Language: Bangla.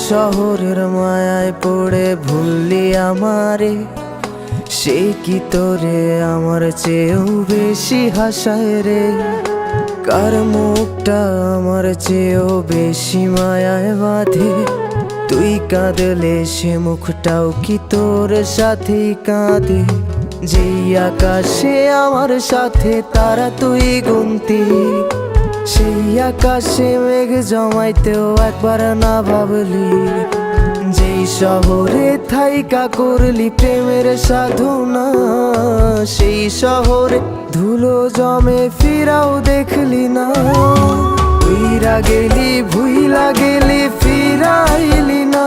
শহরের মায়ায় পড়ে ভুললি আমারে, সে কি তোরে আমার চেয়েও বেশি হাসায় রে। কার মুখটা আমার চেয়েও বেশি মায়ায় বাঁধে, তুই কাঁদলে সে মুখটাও কি তোর সাথেই কাঁদে। যেই আকাশে আমার সাথে তারা তুই গুনতি, সেই আকাশে মেঘ জমাইতেও একবার না ভাবলি। যেই শহরে থাইকা করলি প্রেমের সাধনা, সেই শহরে ধুলো জমে ফিরাও দেখলি না। উইরা গেলি ভুইলা গেলি ফিরাইলি না।